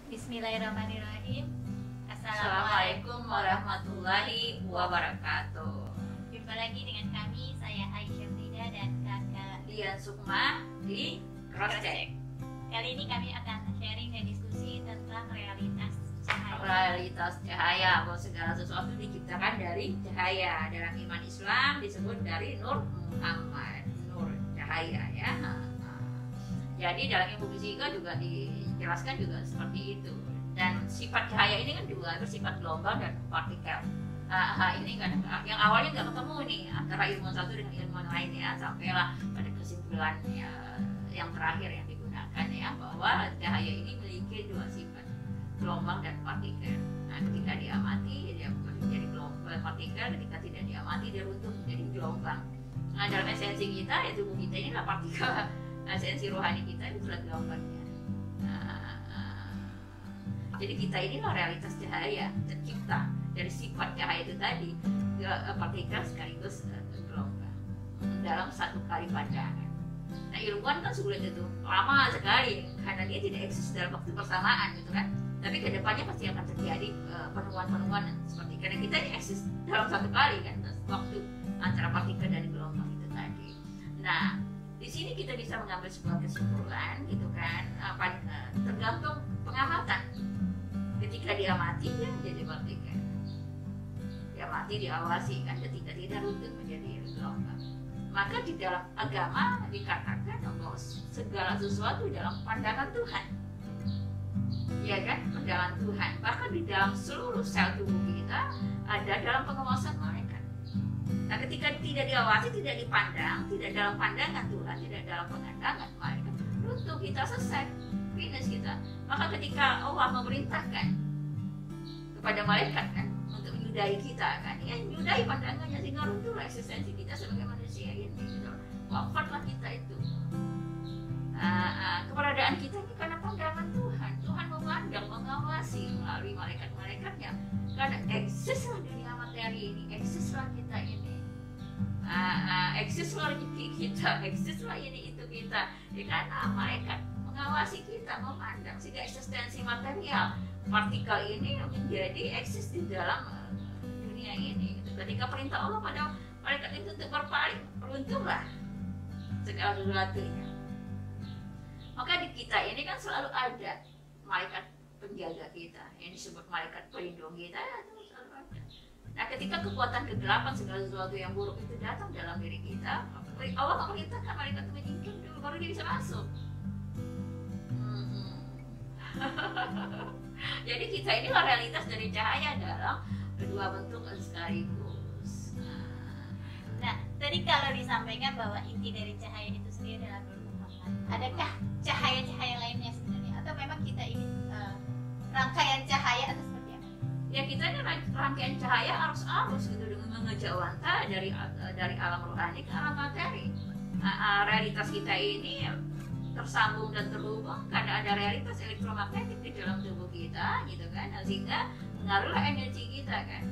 Bismillahirrahmanirrahim. Assalamualaikum warahmatullahi wabarakatuh. Jumpa lagi dengan kami, saya Aisyah Frida dan kakak Dian Sukma di Crosscheck. Kali ini kami akan sharing dan diskusi tentang realitas cahaya. Realitas cahaya, bahwa segala sesuatu diciptakan dari cahaya. Dalam iman Islam disebut dari Nur Muhammad, Nur cahaya ya. Jadi dalam ilmu fisika juga dijelaskan juga seperti itu. Dan sifat cahaya ini kan juga bersifat gelombang dan partikel. Ini kan yang awalnya nggak ketemu nih antara ilmu satu dengan ilmu lain ya, sampailah pada kesimpulan yang terakhir yang digunakan ya, bahwa cahaya ini memiliki dua sifat, gelombang dan partikel. Nah, ketika diamati dia menjadi gelombang partikel, ketika tidak diamati dia runtuh menjadi gelombang. Nah, dalam esensi kita ya, tubuh kita ini adalah partikel. Esensi rohani kita itu adalah gelombangnya. Jadi kita inilah realitas cahaya tercipta dari sifat cahaya itu tadi, partikel sekaligus gelombang dalam satu kali pandangan. Nah, ilmuwan kan sulit itu lama sekali karena dia tidak eksis dalam waktu bersamaan gitu kan. Tapi kedepannya pasti akan terjadi penemuan-penemuan seperti karena kita ini eksis dalam satu kali kan waktu antara partikel dan gelombang itu tadi. Nah, di sini kita bisa mengambil sebuah kesimpulan gitu kan, tergantung pengamatan. Ketika diamati dia menjadi partikel, diamati diawasi kan, ketika tidak runtuh menjadi gelombang. Maka di dalam agama dikatakan bahwa segala sesuatu dalam pandangan Tuhan, ya kan, pandangan Tuhan. Bahkan di dalam seluruh sel tubuh kita ada dalam pengawasan malaikat. Nah, ketika tidak diawasi, tidak dipandang, tidak dalam pandangan Tuhan, tidak dalam pandangan malaikat, runtuh kita, selesai, finish kita. Maka ketika Allah memerintahkan kepada malaikat kan untuk menyudahi kita kan, ya menyudahi pandangannya sehingga runtuh eksistensi kita sebagai manusia ini. Gitu. Wafatlah kita itu. Keberadaan kita ini karena pandangan Tuhan. Tuhan memandang, mengawasi melalui malaikat-malaikatnya. Karena eksislah dunia materi ini, eksislah kita ini. Eksislah rezeki kita, eksislah ini itu kita. Karena malaikat mengawasi kita, memandang sehingga eksistensi material partikel ini menjadi eksis di dalam dunia ini. Ketika perintah Allah pada malaikat itu untuk berpaling, runtuhlah segala sesuatunya. Maka di kita ini kan selalu ada malaikat penjaga kita yang disebut malaikat pelindung kita, itu selalu ada. Nah, ketika kekuatan kegelapan segala sesuatu yang buruk itu datang dalam diri kita, Allah memerintahkan malaikat itu menyingkir dulu baru dia bisa masuk. Jadi kita inilah realitas dari cahaya dalam kedua bentuk sekaligus. Nah, tadi kalau disampaikan bahwa inti dari cahaya itu sendiri adalah Nur Muhammad, adakah cahaya-cahaya lainnya sebenarnya, atau memang kita ini rangkaian cahaya atau seperti apa? Ya, kita ini rangkaian cahaya arus-arus gitu dengan mengejawanta dari alam rohani ke alam materi. Realitas kita ini tersambung dan terhubung karena ada realitas elektromagnetik di dalam tubuh kita gitu kan, sehingga mengaruhlah energi kita kan,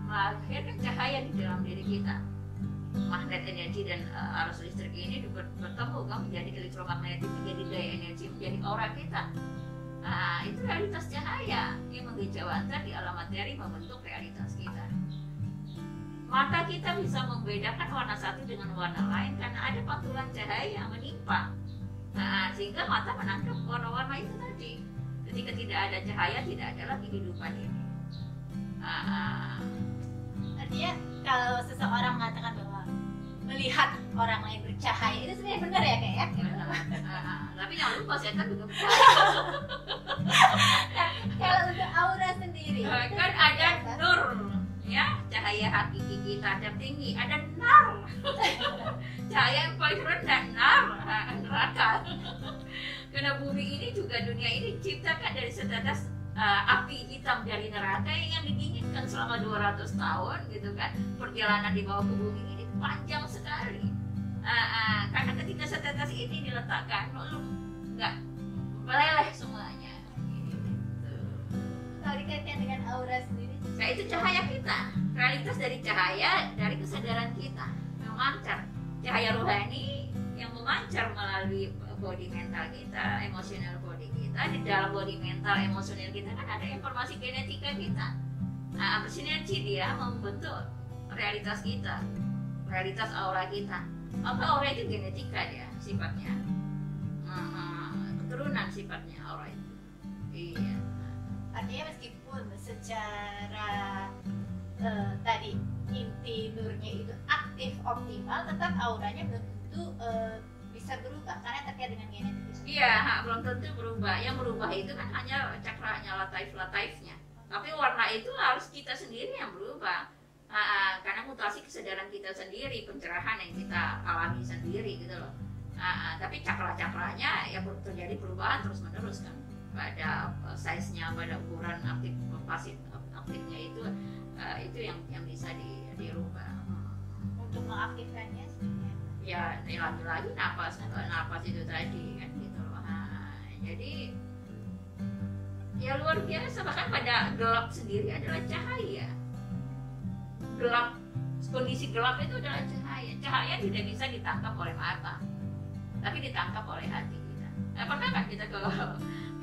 melahirkan cahaya di dalam diri kita. Magnet energi dan arus listrik ini bertemu kan menjadi elektromagnetik, menjadi daya energi, menjadi aura kita. Itu realitas cahaya yang menghijaukan di alam materi membentuk realitas kita. Mata kita bisa membedakan warna satu dengan warna lain karena ada pantulan cahaya yang menimpa. Sehingga mata menangkap warna-warna itu tadi. Ketika tidak ada cahaya, tidak ada lagi kehidupan ini. Artinya kalau seseorang mengatakan bahwa melihat orang lain bercahaya itu sebenarnya benar ya Kak ya? Tapi jangan lupa setan juga benar. Nah, kalau untuk aura sendiri Kan ada nur ya, cahaya hakiki kita tertinggi, ada nar. Cahaya yang paling rendah, nar, neraka. Karena bumi ini juga, dunia ini diciptakan dari setetes api hitam dari neraka yang dinginkan selama 200 tahun gitu kan. Perjalanan di bawah ke bumi ini panjang sekali. Karena ketika setetes ini diletakkan, lalu enggak meleleh semuanya gitu. kalau dikaitkan dengan aura sendiri, Nah, itu cahaya kita, realitas dari cahaya, dari kesadaran kita memancar, cahaya rohani yang memancar melalui body mental kita, emosional body kita. kita, di dalam body mental emosional kita kan ada informasi genetika kita. Nah, bersinergi dia membentuk realitas kita, realitas aura kita. Apa aura itu genetika dia sifatnya, keturunan sifatnya aura itu. Iya. Artinya meskipun secara tadi inti nurnya itu aktif optimal, tetap auranya belum tentu bisa berubah karena terkait dengan genetik. Iya, belum tentu berubah. Yang berubah itu kan hanya cakranya, lataif-lataifnya. Tapi warna itu harus kita sendiri yang berubah. Karena mutasi kesadaran kita sendiri, pencerahan yang kita alami sendiri gitu loh. Tapi cakra-cakranya ya terjadi perubahan terus-menerus kan. Pada size-nya, pada ukuran aktif pasif aktifnya itu yang bisa dirubah. Untuk mengaktifkannya sebenarnya Ya lagi-lagi napas itu tadi kan gitu loh. Jadi ya luar biasa, bahkan pada gelap sendiri adalah cahaya. Gelap, kondisi gelap itu adalah cahaya. Cahaya tidak bisa ditangkap oleh mata, tapi ditangkap oleh hati kita. Pernah kan kita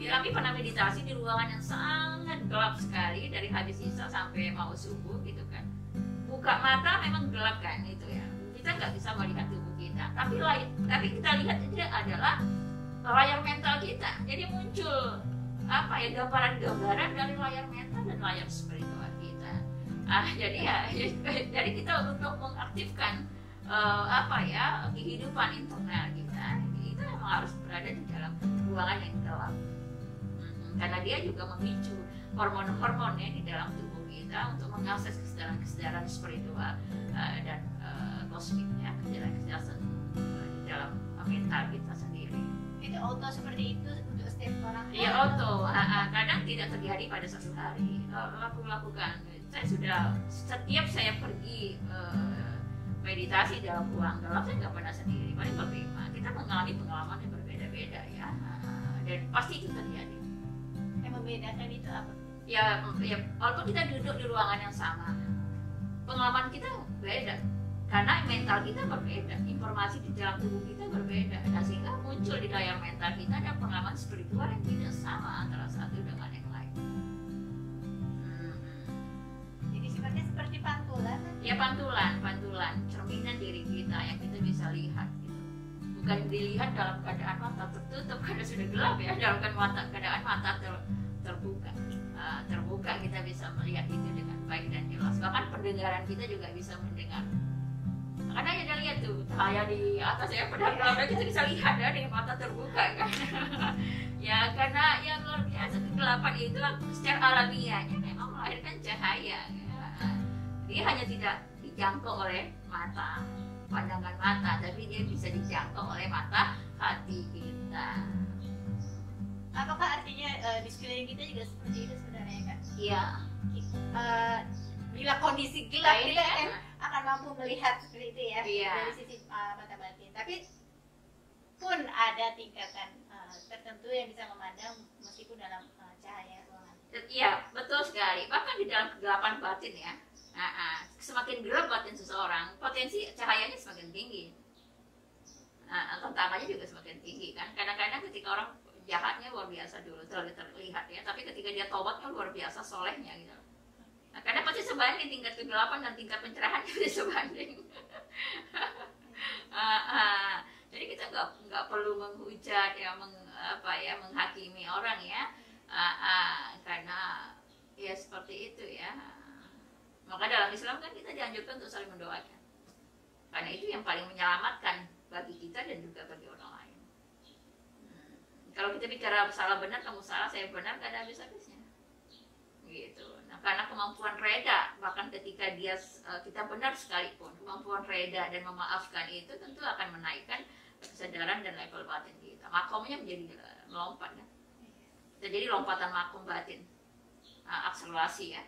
kami pernah meditasi di ruangan yang sangat gelap sekali dari habis isya sampai mau subuh gitu kan. Buka mata memang gelap kan itu ya. Kita nggak bisa melihat tubuh kita, tapi kita lihat itu adalah layar mental kita. Jadi muncul gambaran-gambaran dari layar mental dan layar spiritual kita. Jadi kita untuk mengaktifkan kehidupan internal kita itu memang harus berada di dalam ruangan yang gelap. Karena dia juga memicu hormon-hormonnya di dalam tubuh kita untuk mengakses kesadaran spiritual dan kosmiknya, kesadaran di dalam mental kita sendiri. itu auto seperti itu untuk setiap orang. Iya auto, kadang tidak terjadi pada satu hari. Lakukan. Setiap saya pergi meditasi dalam ruang gelap, saya nggak pernah sendiri, paling berlima. Kita mengalami pengalaman yang berbeda-beda ya, dan pasti itu terjadi. Yang membedakan itu apa? Ya walaupun kita duduk di ruangan yang sama, pengalaman kita beda karena mental kita berbeda, informasi di dalam tubuh kita berbeda, dan sehingga muncul di layar mental kita ada pengalaman spiritual yang tidak sama antara satu dengan yang lain. Jadi sifatnya seperti pantulan. Ya pantulan, cerminan diri kita yang kita bisa lihat gitu. Bukan dilihat dalam keadaan mata tertutup karena sudah gelap ya, dalam keadaan mata terbuka kita bisa melihat itu dengan baik dan jelas. Bahkan pendengaran kita juga bisa mendengar. Karena ya lihat tuh cahaya di atas ya, padahal gelapnya kita bisa lihat ya dengan mata terbuka kan. Ya karena yang luar biasa kegelapan itu secara alamiahnya memang melahirkan cahaya. Ya. Dia hanya tidak dijangkau oleh mata, pandangan mata, tapi dia bisa dijangkau oleh mata hati kita. Apakah artinya di sekeliling kita juga seperti itu sebenarnya kan? Iya. Bila kondisi gelap Nah, kita akan mampu melihat seperti itu ya, Iya. dari sisi mata batin. Tapi pun ada tingkatan tertentu yang bisa memandang meskipun dalam cahaya ruangan. Iya, betul sekali. Bahkan di dalam kegelapan batin ya, semakin gelap batin seseorang, potensi cahayanya semakin tinggi. Tantangannya juga semakin tinggi kan. Kadang-kadang ketika orang jahatnya luar biasa dulu terlihat ya, tapi ketika dia tobat kan luar biasa solehnya gitu. Karena pasti sebanding tingkat kegelapan dan tingkat pencerahan itu sebanding. Jadi kita nggak perlu menghujat ya, menghakimi orang ya, karena ya seperti itu ya. Maka dalam Islam kan kita dianjurkan untuk saling mendoakan, karena itu yang paling menyelamatkan bagi kita dan juga bagi orang lain. Kalau kita bicara salah benar, kamu salah, saya benar, gak ada habis-habisnya gitu. Nah karena kemampuan reda, bahkan ketika kita benar sekalipun, kemampuan reda dan memaafkan itu tentu akan menaikkan kesadaran dan level batin kita. Makomnya menjadi melompat kan. Jadi lompatan makom batin, akselerasi ya.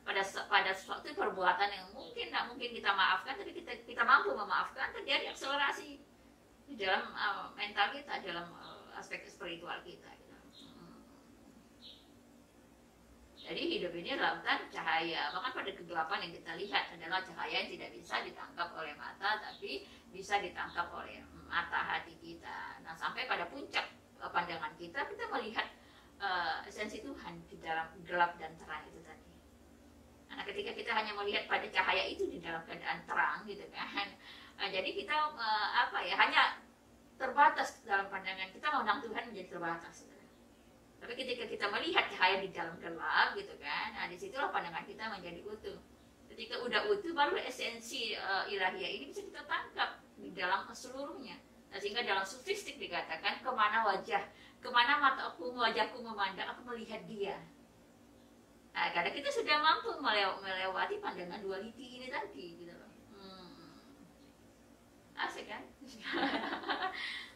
Pada suatu perbuatan yang nggak mungkin kita maafkan, tapi kita mampu memaafkan, terjadi akselerasi di dalam mental kita, dalam aspek spiritual kita. Jadi hidup ini lautan cahaya. Bahkan pada kegelapan yang kita lihat adalah cahaya yang tidak bisa ditangkap oleh mata, tapi bisa ditangkap oleh mata hati kita. Nah sampai pada puncak pandangan kita melihat esensi Tuhan di dalam gelap dan terang itu tadi. Nah, ketika kita hanya melihat pada cahaya itu di dalam keadaan terang gitu kan, jadi kita hanya terbatas dalam pandangan kita, memandang Tuhan menjadi terbatas. Tapi ketika kita melihat cahaya di dalam gelap gitu kan, nah disitulah pandangan kita menjadi utuh. Ketika udah utuh, baru esensi ilahiyah ini bisa kita tangkap di dalam seluruhnya. Nah, sehingga dalam sufistik dikatakan kemana wajahku memandang, aku melihat dia. Nah, kadang kita sudah mampu melewati pandangan duality ini tadi gitu loh. Asik kan?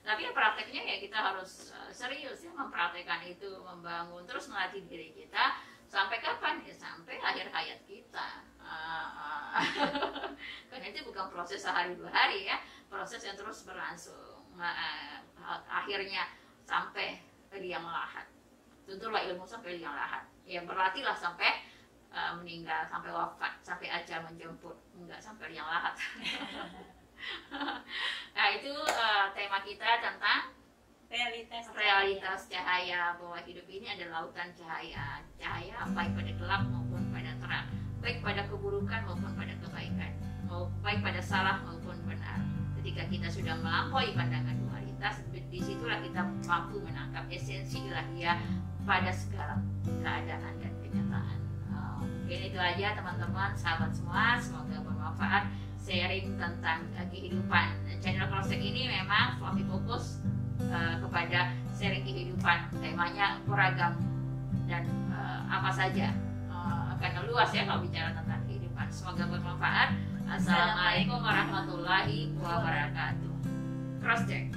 Tapi ya prakteknya ya kita harus serius ya mempraktekkan itu, membangun, terus melatih diri kita sampai kapan? Ya sampai akhir hayat kita. Karena itu bukan proses sehari dua hari ya, proses yang terus berlangsung. Akhirnya sampai liang lahat. Tentulah ilmu sampai liang lahat. Ya berlatihlah sampai meninggal, sampai wafat, sampai ajal menjemput, enggak sampai liang lahat. Nah itu tema kita tentang realitas cahaya, bahwa hidup ini adalah lautan cahaya, baik pada gelap maupun pada terang, baik pada keburukan maupun pada kebaikan, baik pada salah maupun benar. Ketika kita sudah melampaui pandangan dualitas, disitulah kita mampu menangkap esensi ilahiyah pada segala keadaan dan kenyataan. Mungkin itu aja teman-teman, sahabat semua, semoga bermanfaat. Sharing tentang kehidupan. Channel Crosstek ini memang lebih fokus kepada sharing kehidupan. Temanya beragam dan apa saja, karena luas ya kalau bicara tentang kehidupan. Semoga bermanfaat. Assalamualaikum warahmatullahi wabarakatuh. Crosstek.